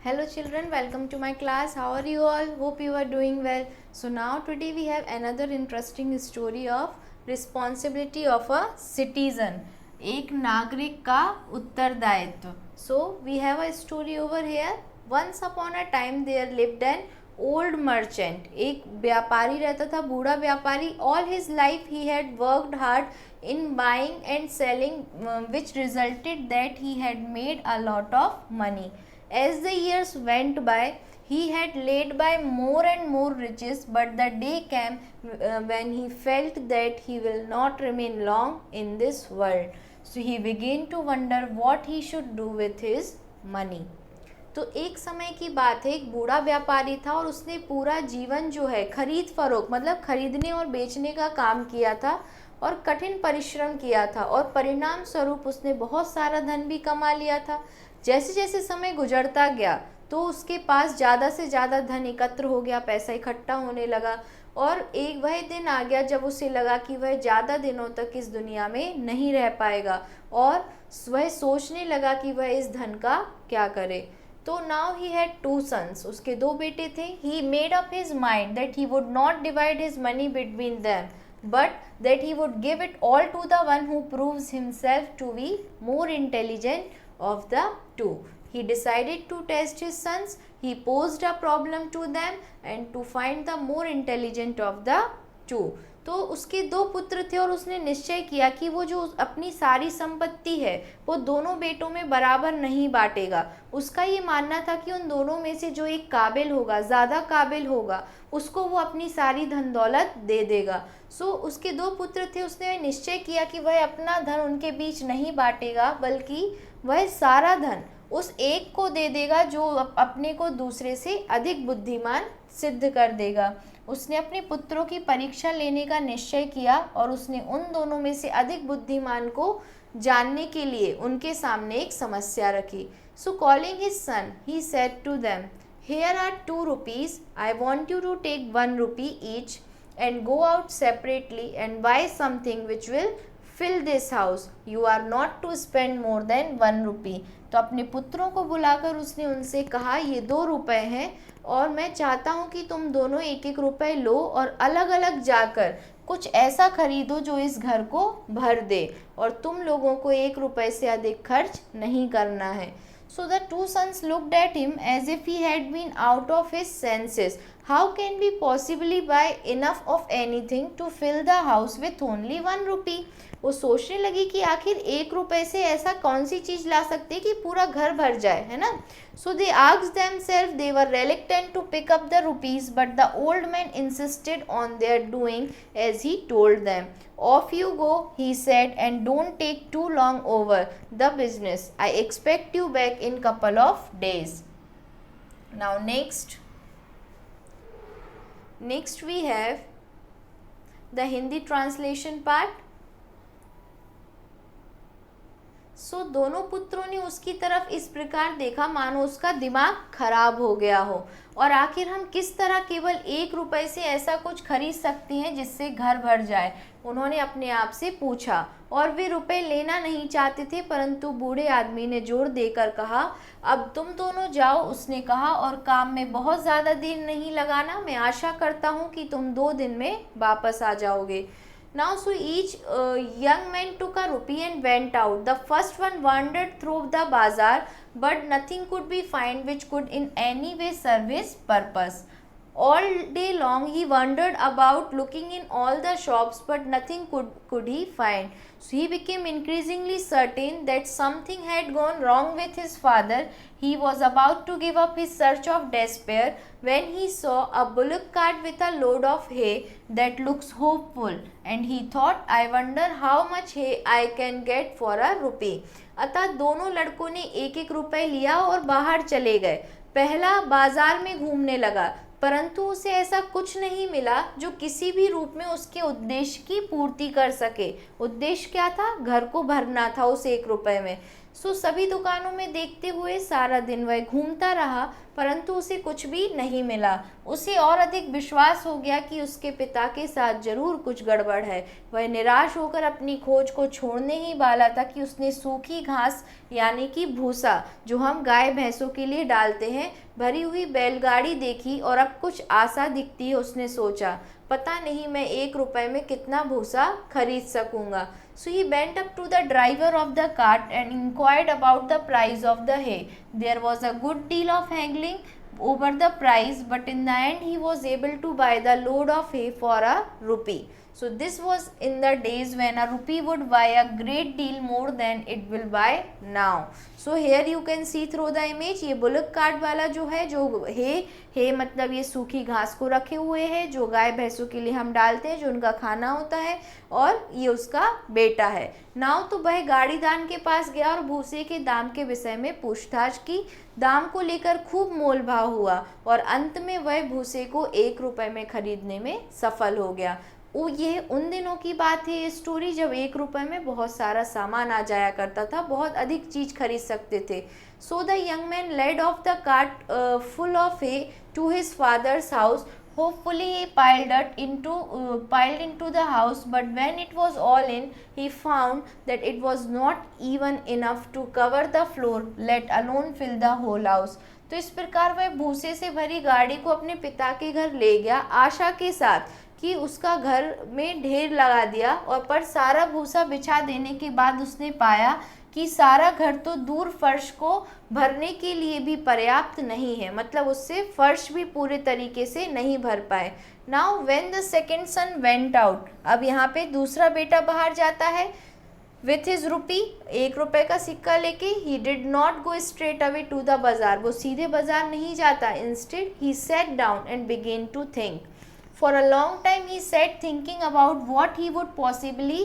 Hello children, welcome to my class. How are you all? Hope you are doing well. So now today we have another interesting story of responsibility of a citizen. एक नागरिक का उत्तरदायित्व. So we have a story over here. Once upon a time there lived an old merchant. एक व्यापारी रहता था, बूढ़ा व्यापारी. All his life he had worked hard in buying and selling, which resulted that he had made a lot of money. As the years went by, he had laid by more and more riches, but the day came when he felt that he will not remain long in this world. So he began to wonder what he should do with his money. तो एक समय की बात है, एक बूढ़ा व्यापारी था और उसने पूरा जीवन जो है खरीद फरोख्त मतलब खरीदने और बेचने का काम किया था और कठिन परिश्रम किया था और परिणाम स्वरूप उसने बहुत सारा धन भी कमा लिया था. जैसे जैसे समय गुजरता गया तो उसके पास ज़्यादा से ज़्यादा धन एकत्र हो गया, पैसा इकट्ठा होने लगा और एक वह दिन आ गया जब उसे लगा कि वह ज़्यादा दिनों तक इस दुनिया में नहीं रह पाएगा और वह सोचने लगा कि वह इस धन का क्या करे. तो now he had two sons, उसके दो बेटे थे. He made up his mind that he would not divide his money between them but that he would give it all to the one who proves himself to be more intelligent of the two. He decided to test his sons. He posed a problem to them and to find the more intelligent of the two. तो उसके दो पुत्र थे और उसने निश्चय किया कि वो जो अपनी सारी संपत्ति है वो दोनों बेटों में बराबर नहीं बांटेगा. उसका ये मानना था कि उन दोनों में से जो एक काबिल होगा, ज़्यादा काबिल होगा, उसको वो अपनी सारी धन दौलत दे देगा. सो उसके दो पुत्र थे, उसने निश्चय किया कि वह अपना धन उनके बीच नहीं बांटेगा बल्कि वह सारा धन उस एक को दे देगा जो अपने को दूसरे से अधिक बुद्धिमान सिद्ध कर देगा. उसने अपने पुत्रों की परीक्षा लेने का निश्चय किया और उसने उन दोनों में से अधिक बुद्धिमान को जानने के लिए उनके सामने एक समस्या रखी. So calling his son he said to them, here are 2 rupees. I want you to take 1 rupee each and go out separately and buy something which will fill this house. You are not to spend more than 1 rupee. तो अपने पुत्रों को बुलाकर उसने उनसे कहा, ये 2 रुपए हैं और मैं चाहता हूँ कि तुम दोनों एक एक रुपए लो और अलग अलग जाकर कुछ ऐसा खरीदो जो इस घर को भर दे और तुम लोगों को 1 रुपए से अधिक खर्च नहीं करना है. So the two sons looked at him as if he had been out of his senses. How can we possibly buy enough of anything to fill the house with only 1 rupee? वो सोचने लगी कि आखिर 1 रुपए से ऐसा कौन सी चीज़ ला सकते कि पूरा घर भर जाए, है ना. So they asked themselves. They were reluctant to pick up the rupees, but the old man insisted on their doing as he told them. Off you go, he said, and don't take too long over the business. I expect you back in couple of days. Now next we have the Hindi translation part. सो दोनों पुत्रों ने उसकी तरफ इस प्रकार देखा मानो उसका दिमाग खराब हो गया हो और आखिर हम किस तरह केवल 1 रुपए से ऐसा कुछ खरीद सकते हैं जिससे घर भर जाए. उन्होंने अपने आप से पूछा और वे रुपए लेना नहीं चाहते थे, परंतु बूढ़े आदमी ने जोर देकर कहा, अब तुम दोनों जाओ. उसने कहा, और काम में बहुत ज़्यादा देर नहीं लगाना. मैं आशा करता हूँ कि तुम 2 दिन में वापस आ जाओगे. Now so each young man took a rupee and went out. The first one wandered through the bazaar, but nothing could be found which could in any way serve his purpose. All day long he wandered about looking in all the shops, but nothing could he find. So he became increasingly certain that something had gone wrong with his father. He was about to give up his search of despair when he saw a bullock cart with a load of hay that looks hopeful, and he thought, I wonder how much hay I can get for a rupee. अतः दोनों लड़कों ने 1-1 रुपए लिया और बाहर चले गए. पहला बाजार में घूमने लगा, परंतु उसे ऐसा कुछ नहीं मिला जो किसी भी रूप में उसके उद्देश्य की पूर्ति कर सके. उद्देश्य क्या था? घर को भरना था उस 1 रुपए में. सो सभी दुकानों में देखते हुए सारा दिन वह घूमता रहा, परंतु उसे कुछ भी नहीं मिला। उसे और अधिक विश्वास हो गया कि उसके पिता के साथ जरूर कुछ गड़बड़ है। वह निराश होकर अपनी खोज को छोड़ने ही वाला था कि उसने सूखी घास यानी कि भूसा, जो हम गाय भैंसों के लिए डालते हैं, भरी हुई बैलगाड़ी देखी और अब कुछ आशा दिखती है। उसने सोचा, पता नहीं मैं 1 रुपए में कितना भूसा खरीद सकूंगा। So he went up to the driver of the cart and inquired about the price of the hay. There was a good deal of haggling over the price, but in the end he was able to buy the load of hay for a rupee. So this was in the days when a rupee would buy a great deal more than it will buy now. So here you can see through the image, ये bullock cart वाला जो है, जो है मतलब ये सूखी घास को रखे हुए है जो गाय भैंसों के लिए हम डालते हैं, जो उनका खाना होता है, और ये उसका बेटा है। नाउ तो वह गाड़ीदान के पास गया और भूसे के दाम के विषय में पूछताछ की। दाम को लेकर खूब मोल भाव हुआ और अंत में वह भूसे को 1 रुपए में खरीदने में सफल हो गया। ये उन दिनों की बात है ये स्टोरी, जब 1 रुपए में बहुत सारा सामान आ जाया करता था, बहुत अधिक चीज खरीद सकते थे। So the young man led off the cart full of hay to his father's house. Hopefully he piled into the house, but when it was all in, he found that it was not even enough to cover the floor, let alone fill the whole house. तो इस प्रकार वह भूसे से भरी गाड़ी को अपने पिता के घर ले गया, आशा के साथ कि उसका घर में ढेर लगा दिया, और पर सारा भूसा बिछा देने के बाद उसने पाया कि सारा घर तो दूर फर्श को भरने के लिए भी पर्याप्त नहीं है, मतलब उससे फर्श भी पूरे तरीके से नहीं भर पाए। Now when the second sun went out, अब यहाँ पे दूसरा बेटा बाहर जाता है विथ हिज रुपी, 1 रुपए का सिक्का लेके। He did not go straight away to the bazaar, वो सीधे बाजार नहीं जाता, instead he sat down and began to think. For a long time he sat thinking about what he would possibly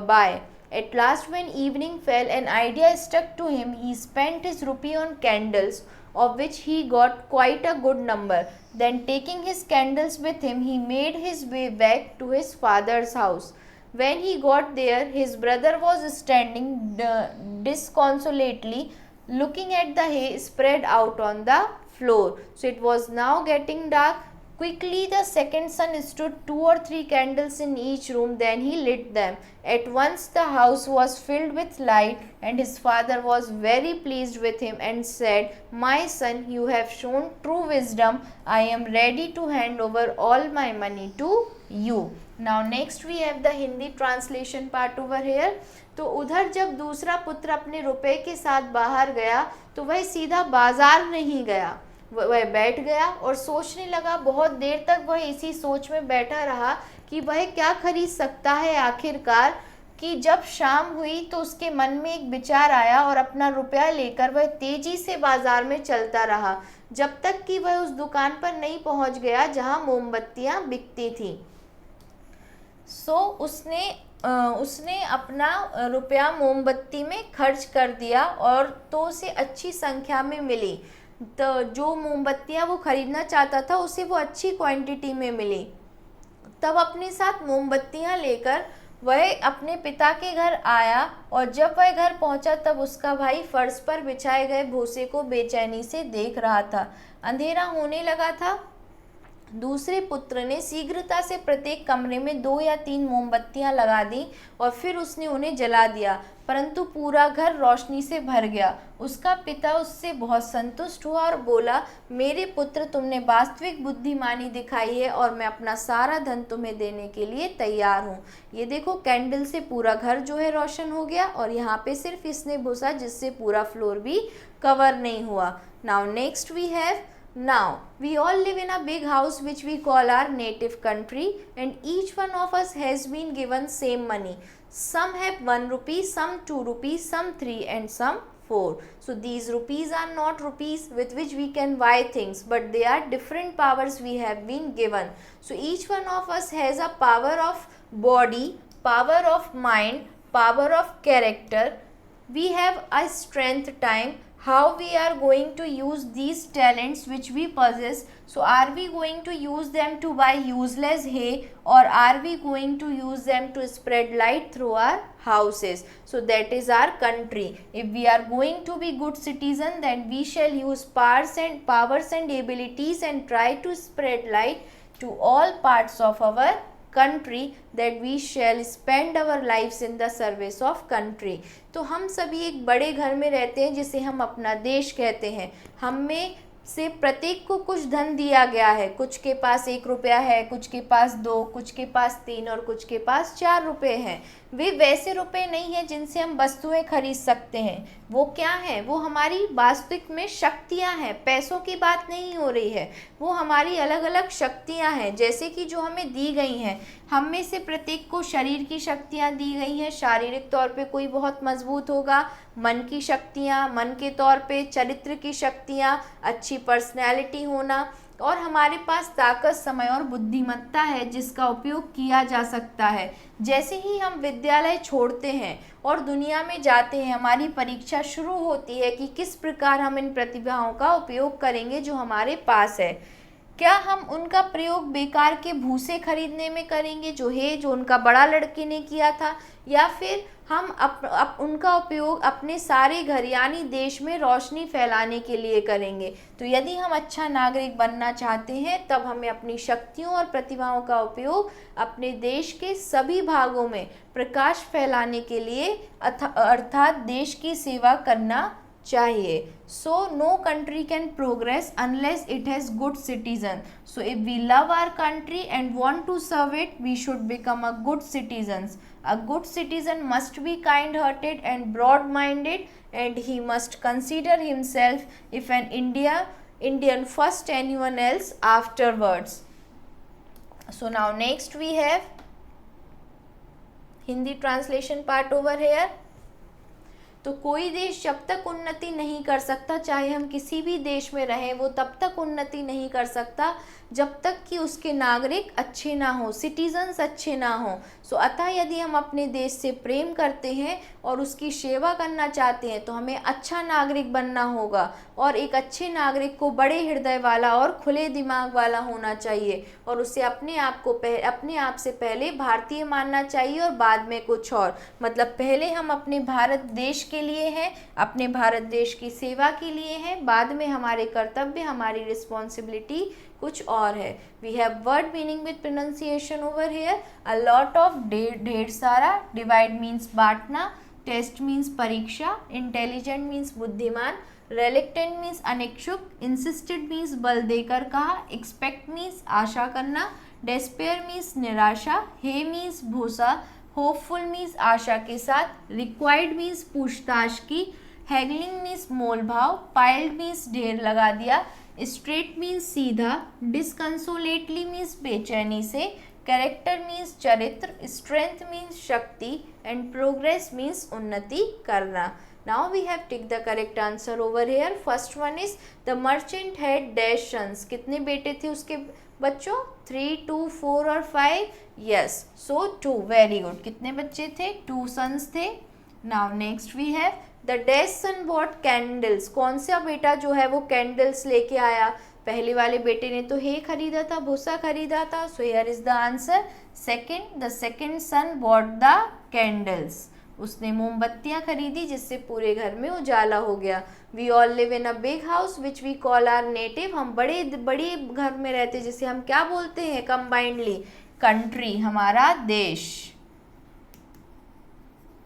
buy. At last, when evening fell, an idea struck to him. He spent his rupee on candles, of which he got quite a good number. Then, taking his candles with him, he made his way back to his father's house. When he got there, his brother was standing disconsolately, looking at the hay spread out on the floor. So it was now getting dark. Quickly the second son stood 2 or 3 candles in each room, then he lit them. At once the house was filled with light, and his father was very pleased with him and said, "My son, you have shown true wisdom. I am ready to hand over all my money to you." Now next we have the Hindi translation part over here. तो उधर जब दूसरा पुत्र अपने रुपए के साथ बाहर गया तो वह सीधा बाजार नहीं गया, वह बैठ गया और सोचने लगा। बहुत देर तक वह इसी सोच में बैठा रहा कि वह क्या खरीद सकता है। आखिरकार कि जब शाम हुई तो उसके मन में एक विचार आया और अपना रुपया लेकर वह तेजी से बाजार में चलता रहा, जब तक कि वह उस दुकान पर नहीं पहुंच गया जहां मोमबत्तियां बिकती थी। उसने अपना रुपया मोमबत्ती में खर्च कर दिया, और तो उसे अच्छी संख्या में मिली। तो जो मोमबत्तियाँ वो खरीदना चाहता था उसे वो अच्छी क्वांटिटी में मिली। तब अपने साथ मोमबत्तियाँ लेकर वह अपने पिता के घर आया, और जब वह घर पहुंचा तब उसका भाई फर्श पर बिछाए गए भूसे को बेचैनी से देख रहा था। अंधेरा होने लगा था। दूसरे पुत्र ने शीघ्रता से प्रत्येक कमरे में 2 या 3 मोमबत्तियां लगा दी और फिर उसने उन्हें जला दिया, परंतु पूरा घर रोशनी से भर गया। उसका पिता उससे बहुत संतुष्ट हुआ और बोला, मेरे पुत्र, तुमने वास्तविक बुद्धिमानी दिखाई है और मैं अपना सारा धन तुम्हें देने के लिए तैयार हूँ। ये देखो, कैंडल से पूरा घर जो है रोशन हो गया, और यहाँ पे सिर्फ इसने भूसा जिससे पूरा फ्लोर भी कवर नहीं हुआ। Now next we have, now we all live in a big house which we call our native country, and each one of us has been given same money. Some have 1 rupee, some 2 rupees, some 3, and some 4. So these rupees are not rupees with which we can buy things, but they are different powers we have been given. So each one of us has a power of body, power of mind, power of character. We have a strength time, how we are going to use these talents which we possess. So are we going to use them to buy useless hay, or are we going to use them to spread light through our houses? So that is our country. If we are going to be good citizen, then we shall use powers and abilities and try to spread light to all parts of our country, that we shall spend our lives in the service of country. तो हम सभी एक बड़े घर में रहते हैं जिसे हम अपना देश कहते हैं। हम में से प्रत्येक को कुछ धन दिया गया है, कुछ के पास 1 रुपया है, कुछ के पास 2, कुछ के पास 3 और कुछ के पास 4 रुपये हैं। वे वैसे रुपए नहीं हैं जिनसे हम वस्तुएं खरीद सकते हैं। वो क्या है? वो हमारी वास्तविक में शक्तियां हैं। पैसों की बात नहीं हो रही है, वो हमारी अलग अलग शक्तियां हैं, जैसे कि जो हमें दी गई हैं। हम में से प्रत्येक को शरीर की शक्तियां दी गई हैं। शारीरिक तौर पे कोई बहुत मजबूत होगा, मन की शक्तियां, मन के तौर पे चरित्र की शक्तियां, अच्छी पर्सनैलिटी होना, और हमारे पास ताकत, समय और बुद्धिमत्ता है जिसका उपयोग किया जा सकता है। जैसे ही हम विद्यालय छोड़ते हैं और दुनिया में जाते हैं, हमारी परीक्षा शुरू होती है कि किस प्रकार हम इन प्रतिभाओं का उपयोग करेंगे जो हमारे पास है। क्या हम उनका प्रयोग बेकार के भूसे खरीदने में करेंगे, जो उनका बड़ा लड़के ने किया था, या फिर हम उनका उपयोग अपने सारे घर यानी देश में रोशनी फैलाने के लिए करेंगे? तो यदि हम अच्छा नागरिक बनना चाहते हैं, तब हमें अपनी शक्तियों और प्रतिभाओं का उपयोग अपने देश के सभी भागों में प्रकाश फैलाने के लिए अर्थात देश की सेवा करना चाहिए। So no country can progress unless it has good citizen. So if we love our country and want to serve it, we should become a good citizens. A good citizen must be kind-hearted and broad-minded, and he must consider himself if an Indian first, anyone else afterwards. So now next we have Hindi translation part over here. तो कोई देश जब तक उन्नति नहीं कर सकता, चाहे हम किसी भी देश में रहें, वो तब तक उन्नति नहीं कर सकता जब तक कि उसके नागरिक अच्छे ना हो, सिटीजन्स अच्छे ना हो। सो अतः यदि हम अपने देश से प्रेम करते हैं और उसकी सेवा करना चाहते हैं, तो हमें अच्छा नागरिक बनना होगा, और एक अच्छे नागरिक को बड़े हृदय वाला और खुले दिमाग वाला होना चाहिए, और उसे अपने आप से पहले भारतीय मानना चाहिए और बाद में कुछ और। मतलब पहले हम अपने भारत देश के लिए हैं, अपने भारत देश की सेवा के लिए हैं, बाद में हमारे कर्तव्य, हमारी रिस्पॉन्सिबिलिटी कुछ और है। We have word meaning with pronunciation over here. A lot of, ढेर सारा, डिवाइड मीन्स बांटना, टेस्ट मीन्स परीक्षा, इंटेलिजेंट मीन्स बुद्धिमान, रेलिक्टेंट मीन्स अनिच्छुक, इंसिस्टेड मीन्स बल देकर कहा, एक्सपेक्ट मीन्स आशा करना, डेस्पेयर मीन्स निराशा, हे मीन्स भूसा, होपफुल मीन्स आशा के साथ, रिक्वायर्ड मीन्स पूछताछ की, हैगलिंग मीन्स मोल भाव, पाइल्ड मीन्स ढेर लगा दिया, स्ट्रेट मीन्स सीधा, डिसकंसोलेटली मीन्स बेचैनी से, कैरेक्टर मीन्स चरित्र, स्ट्रेंथ मीन्स शक्ति, एंड प्रोग्रेस मीन्स उन्नति करना। Now we have take the correct answer over here. First one is the merchant had dash sons. कितने बेटे थे उसके बच्चों? 3, 2, 4 और 5. Yes, so 2. Very good. कितने बच्चे थे? 2 sons थे. Now next we have the dash son bought candles. कौन सा बेटा जो है वो कैंडल्स लेके आया? पहले वाले बेटे ने तो हे खरीदा था, भूसा खरीदा था. So here is the answer. Second, the second son bought the candles. उसने मोमबत्तियाँ खरीदी जिससे पूरे घर में उजाला हो गया. We all live in a big house which we call our native. हम बड़े घर में रहते जिसे हम क्या बोलते हैं कंबाइंडली? कंट्री, हमारा देश.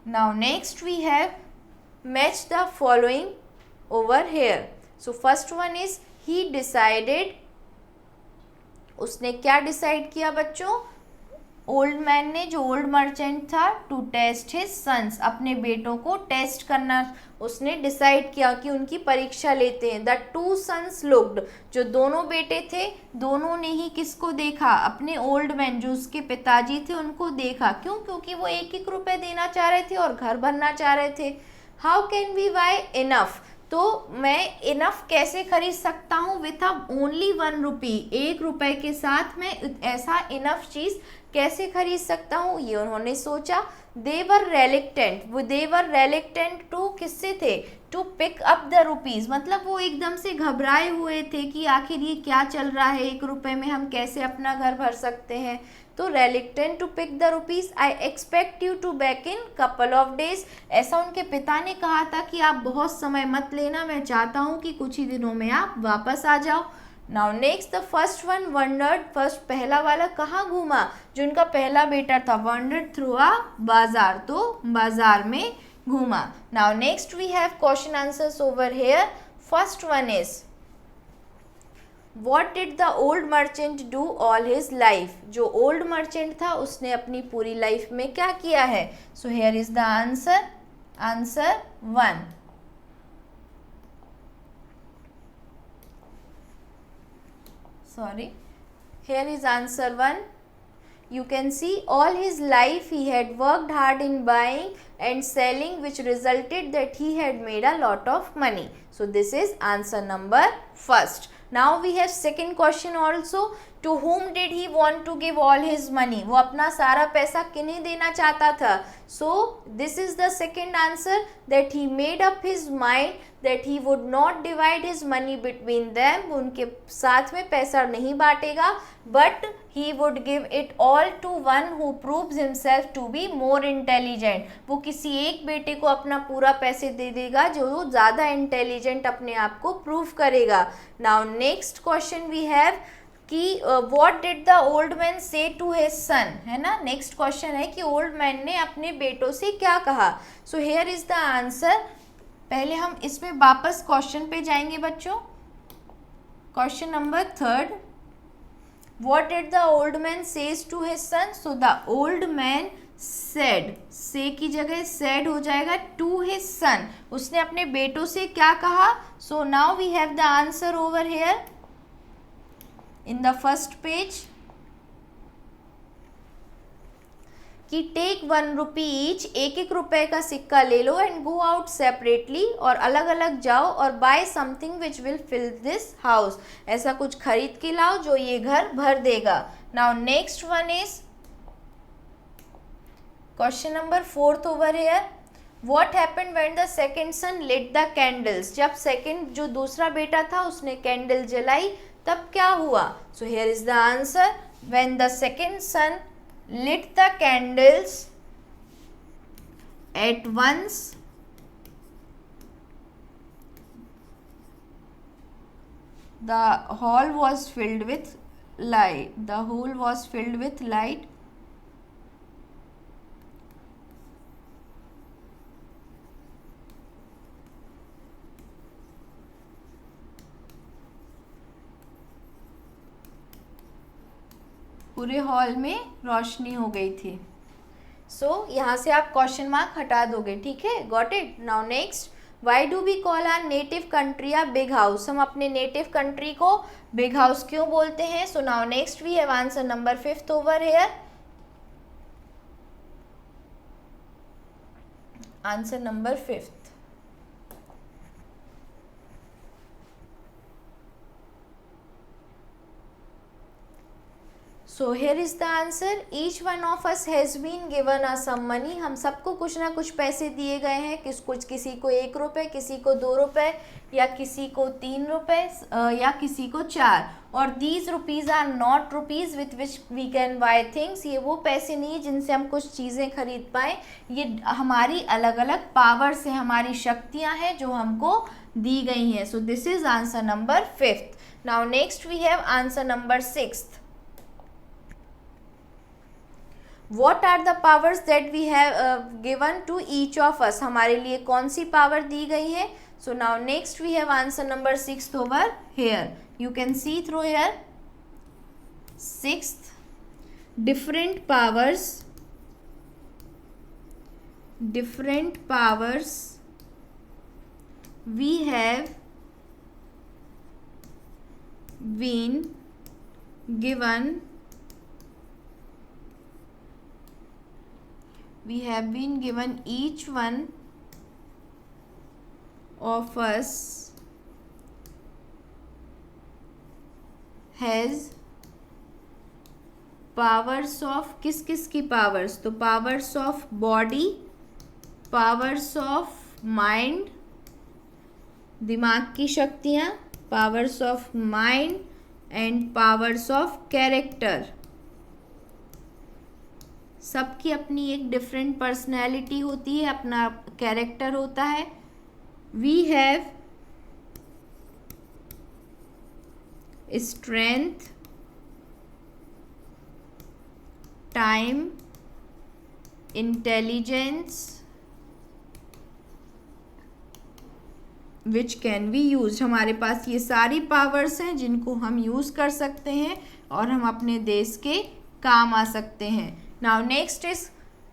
Now next we have match the following over here. So first one is he decided. उसने क्या डिसाइड किया बच्चों? ओल्ड मैन ने, जो ओल्ड मर्चेंट था, टू टेस्ट हिज सन्स, अपने बेटों को टेस्ट करना उसने डिसाइड किया कि उनकी परीक्षा लेते हैं. द 2 सन्स लुक्ड, जो दोनों बेटे थे, दोनों ने ही किसको देखा? अपने ओल्ड मैन, जो उसके पिताजी थे, उनको देखा. क्यों? क्योंकि वो 1-1 रुपये देना चाह रहे थे और घर भरना चाह रहे थे. How can we bye enough? तो मैं इनफ कैसे खरीद सकता हूँ? विथ ओनली 1 रुपी, 1 रुपये के साथ मैं ऐसा इनफ चीज़ कैसे खरीद सकता हूँ, ये उन्होंने सोचा। दे वर रेलिक्टेंट टू, किससे थे, to pick up the rupees, मतलब वो एकदम से घबराए हुए थे कि आखिर ये क्या चल रहा है, 1 रुपये में हम कैसे अपना घर भर सकते हैं। तो reluctant to pick the rupees, I expect you to back in couple of days, ऐसा उनके पिता ने कहा था कि आप बहुत समय मत लेना, मैं चाहता हूँ कि कुछ ही दिनों में आप वापस आ जाओ। Now next the first one wondered, first पहला वाला कहाँ घूमा, जो उनका पहला बेटा था, वंडर्ड थ्रू अ बाजार, तो बाजार में घूमा। Now next we have question answers over here. First one is what did the old merchant do all his life, जो ओल्ड मर्चेंट था उसने अपनी पूरी लाइफ में क्या किया है। So here is the answer, answer 1। Sorry, here is answer 1. You can see all his life he had worked hard in buying and selling, which resulted that he had made a lot of money. So this is answer number first. Now we have second question also. To whom did he want to give all his money? वो अपना सारा पैसा किन्हें देना चाहता था। So this is the second answer, that he made up his mind that he would not divide his money between them, उनके साथ में पैसा नहीं बांटेगा, but he would give it all to one who proves himself to be more intelligent, वो किसी एक बेटे को अपना पूरा पैसे दे देगा जो ज़्यादा इंटेलिजेंट अपने आप को प्रूव करेगा। Now next question we have कि what did the old man say to his son, है ना। नेक्स्ट क्वेश्चन है कि ओल्ड मैन ने अपने बेटों से क्या कहा। So here is the answer. पहले हम इसमें वापस क्वेश्चन पे जाएंगे बच्चों। Question number 3, what did the old man says to his son. So the old man said, say की जगह सेड हो जाएगा, टू हिज सन, उसने अपने बेटों से क्या कहा। So now we have the answer over here in the first page कि टेक 1 रुपी ईच, 1-1 रुपए का सिक्का ले लो, एंड गो आउट सेपरेटली, और अलग अलग जाओ, और buy something which will fill this house, ऐसा कुछ खरीद के लाओ जो ये घर भर देगा। Now next one is question number 4 over here. What happened when the second son lit the candles? जब सेकंड जो दूसरा बेटा था उसने कैंडल जलाई तब क्या हुआ। So here is the answer. When the second son lit the candles, at once the hall was filled with light. The hall was filled with light. पूरे हॉल में रोशनी हो गई थी। सो यहाँ से आप क्वेश्चन मार्क हटा दोगे, ठीक है। Got it. Now next, why do we call our native country a big house, हम अपने नेटिव कंट्री को बिग हाउस क्यों बोलते हैं। So now next we have answer number 5 over here. Answer number 5। So here is the answer. Each one of us has been given a some money, हम सबको कुछ ना कुछ पैसे दिए गए हैं। किसी को 1 रुपये, किसी को 2 रुपये, या किसी को 3 रुपये, या किसी को 4। और these rupees are not rupees with which we can buy things, ये वो पैसे नहीं जिनसे हम कुछ चीज़ें खरीद पाएँ, ये हमारी अलग अलग पावर से, हमारी शक्तियाँ हैं जो हमको दी गई हैं। So this is answer number 5। Now next we have answer number 6। What are the powers that we have given to each of us, हमारे लिए कौन सी पावर दी गई है। So now next we have answer number 6 over here. You can see through here 6th, different powers we have been given each one of us has powers of किस किस की powers, तो powers of body, powers of mind, दिमाग की शक्तियाँ, powers of mind and powers of character. सबकी अपनी एक डिफरेंट पर्सनैलिटी होती है, अपना कैरेक्टर होता है। We have strength, time, intelligence which can be use. हमारे पास ये सारी पावर्स हैं जिनको हम यूज़ कर सकते हैं और हम अपने देश के काम आ सकते हैं। Now next is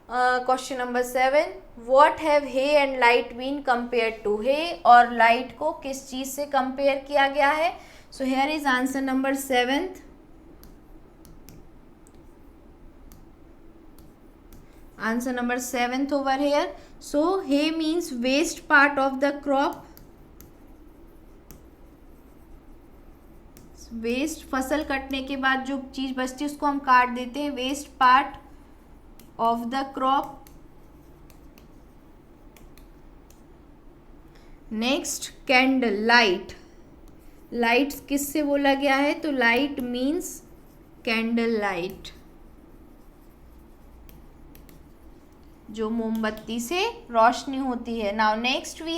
question number 7, what have hay and light been compare to. Hay और लाइट को किस चीज़ से कंपेयर किया गया है? So here is answer number 7th। Answer number 7th over here. So hay means waste part of the crop. Waste, फसल कटने के बाद जो चीज बचती है उसको हम काट देते हैं, west part of the crop. Next candle, light. Light किससे बोला गया है? तो लाइट मीन्स कैंडल लाइट, जो मोमबत्ती से रोशनी होती है। Now next we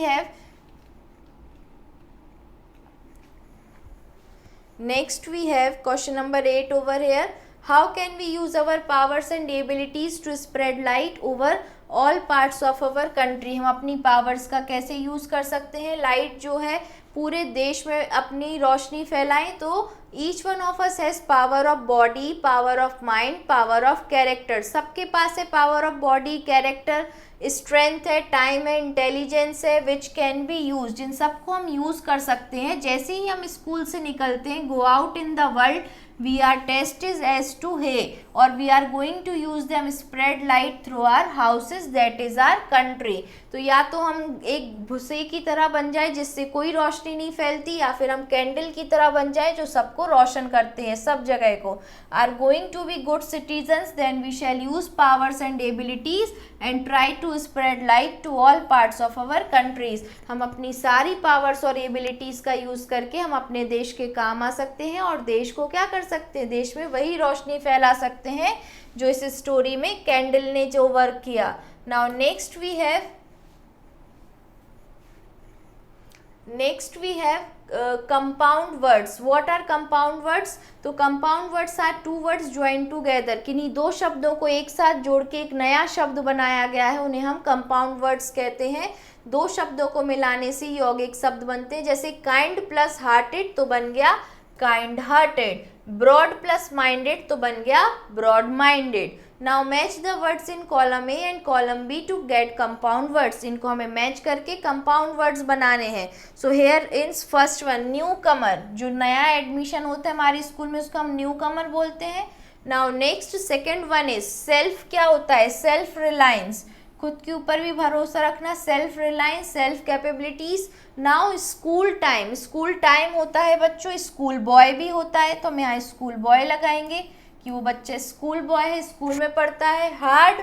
have question number 8 over here. How can we use our powers and abilities to spread light over all parts of our country? हम अपनी पावर्स का कैसे यूज़ कर सकते हैं? लाइट जो है पूरे देश में अपनी रोशनी फैलाएं। तो each one of us has power of body, power of mind, power of character. सबके पास है power of body, character, strength है, टाइम है, इंटेलिजेंस है, विच कैन बी यूज। इन सबको हम यूज़ कर सकते हैं। जैसे ही हम स्कूल से निकलते हैं, go out in the world, we are tested as to hay or we are going to use them spread light through our houses, that is our country. तो या तो हम एक भुसे की तरह बन जाए जिससे कोई रोशनी नहीं फैलती, या फिर हम कैंडल की तरह बन जाए जो सबको रोशन करते हैं, सब जगह को। Are going to be good citizens, then we shall use powers and abilities and try to spread light to all parts of our countries. हम अपनी सारी पावर्स और एबिलिटीज का यूज करके हम अपने देश के काम आ सकते हैं और देश को क्या कर सकते हैं? देश में वही रोशनी फैला सकते हैं जो इस स्टोरी में कैंडल ने जो वर्क किया। Now next we have compound words. What are compound words? तो compound words are two words join together. किन्हीं दो शब्दों को एक साथ जोड़ के एक नया शब्द बनाया गया है, उन्हें हम कंपाउंड वर्ड्स कहते हैं। दो शब्दों को मिलाने से यौगिक शब्द बनते हैं। जैसे काइंड प्लस हार्टेड तो बन गया kind hearted, broad plus minded तो बन गया broad minded. Now match the words in column A and column B to get compound words. इनको हमें मैच करके कंपाउंड वर्ड्स बनाने हैं। So here in first one, new comer. जो नया एडमिशन होता है हमारे स्कूल में उसको हम न्यू कमर बोलते हैं। Now next second one is self. क्या होता है? सेल्फ रिलायंस, खुद के ऊपर भी भरोसा रखना, self reliance, self capabilities. Now school time. School time होता है बच्चों, स्कूल बॉय भी होता है, तो हम यहाँ स्कूल बॉय लगाएंगे कि वो बच्चे स्कूल बॉय है, स्कूल में पढ़ता है। हार्ड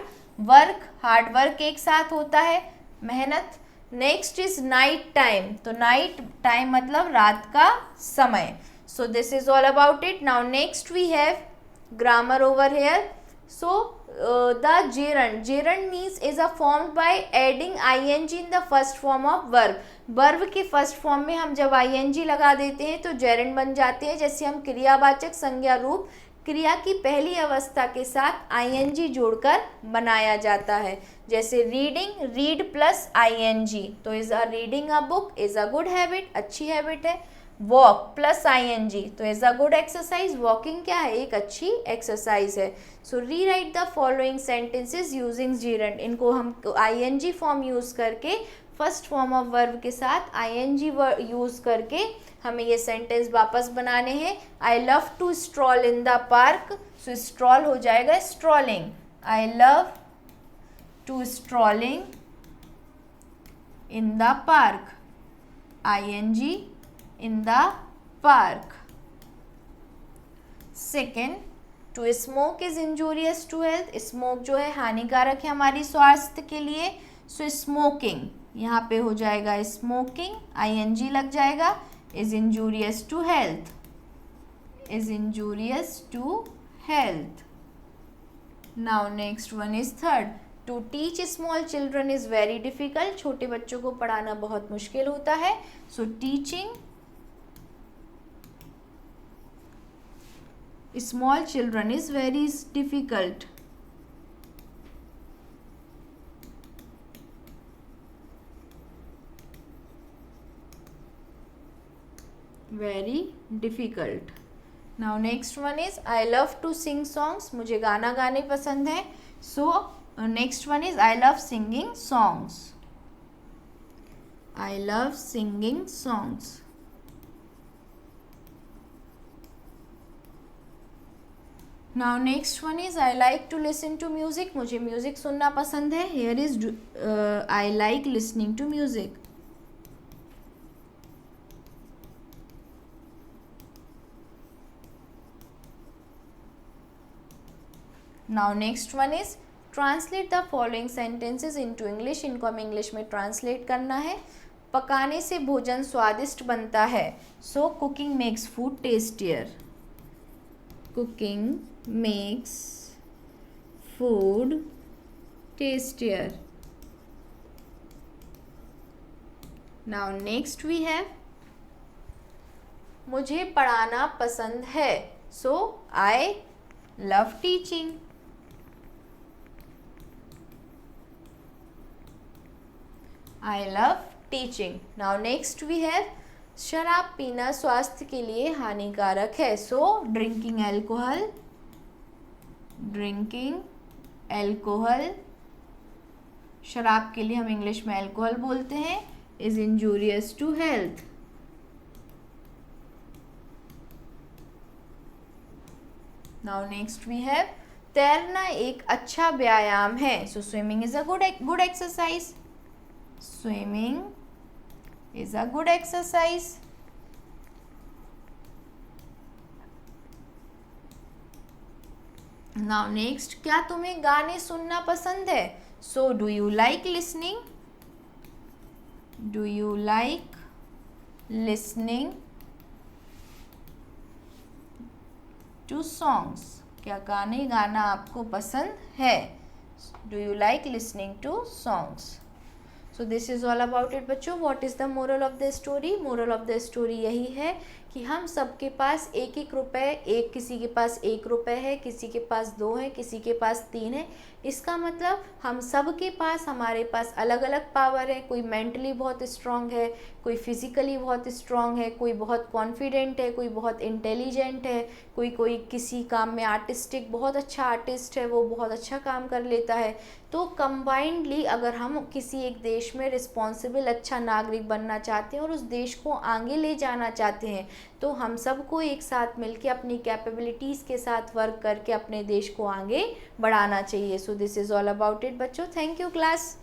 वर्क एक साथ होता है, मेहनत। Next is night time. तो नाइट टाइम मतलब रात का समय। So this is all about it. Now next we have grammar over here. So the gerund means is a formed by adding ing in the first form of verb. Verb के first form में हम जब ing लगा देते हैं तो gerund बन जाते हैं। जैसे हम क्रियावाचक संज्ञा रूप क्रिया की पहली अवस्था के साथ ing जोड़कर बनाया जाता है। जैसे रीडिंग, रीड प्लस ing, तो is a reading a book is a good habit, अच्छी हैबिट है। वॉक प्लस ing, तो is a good exercise, walking क्या है? एक अच्छी एक्सरसाइज है। सो री right the following sentences using gerund। इनको हम ing फॉर्म यूज करके फर्स्ट फॉर्म ऑफ वर्ब के साथ ing यूज करके हमें ये सेंटेंस वापस बनाने हैं। I love to stroll in the park, so stroll हो जाएगा strolling. I love to strolling in the park, ing in the park. Second, to smoke is injurious to health, smoke जो है हानिकारक है हमारी स्वास्थ्य के लिए। सो स्मोकिंग, यहाँ पे हो जाएगा स्मोकिंग, ING लग जाएगा, is injurious to health, is injurious to health. Now next one is third, to teach small children is very difficult, छोटे बच्चों को पढ़ाना बहुत मुश्किल होता है। So teaching small children is very difficult, very difficult. Now next one is I love to sing songs, मुझे गाना गाने पसंद है। So next one is I love singing songs, I love singing songs. Now next one is I like to listen to music, मुझे music सुनना पसंद है। Here is I like listening to music. Now next one is translate the following sentences into English, इनको हमें English में translate करना है। पकाने से भोजन स्वादिष्ट बनता है। So cooking makes food tastier, cooking makes food tastier. Now next we have मुझे पढ़ाना पसंद है। So I love teaching. I love teaching. Now next we have शराब पीना स्वास्थ्य के लिए हानिकारक है। So drinking alcohol, drinking alcohol, शराब के लिए हम इंग्लिश में एल्कोहल बोलते हैं, is injurious to health. Now next we have तैरना एक अच्छा व्यायाम है। So swimming is a good exercise, swimming is a good exercise. Now next, क्या तुम्हें गाने सुनना पसंद है? So do you like listening? Do you like listening to songs? क्या गाने गाना आपको पसंद है? Do you like listening to songs? So this is all about it बच्चों। What is the moral of the story? Moral of the story यही है कि हम सबके पास एक एक रुपये, एक किसी के पास 1 रुपये है, किसी के पास 2 है, किसी के पास 3 है। इसका मतलब हम सब के पास, हमारे पास अलग अलग पावर है। कोई मेंटली बहुत स्ट्रांग है, कोई फिजिकली बहुत स्ट्रांग है, कोई बहुत कॉन्फिडेंट है, कोई बहुत इंटेलिजेंट है, कोई किसी काम में आर्टिस्टिक, बहुत अच्छा आर्टिस्ट है, वो बहुत अच्छा काम कर लेता है। तो कंबाइंडली अगर हम किसी एक देश में रिस्पॉन्सिबल अच्छा नागरिक बनना चाहते हैं और उस देश को आगे ले जाना चाहते हैं, तो हम सबको एक साथ मिलकर अपनी कैपेबिलिटीज़ के साथ वर्क करके अपने देश को आगे बढ़ाना चाहिए। So this is all about it बच्चों। Thank you class.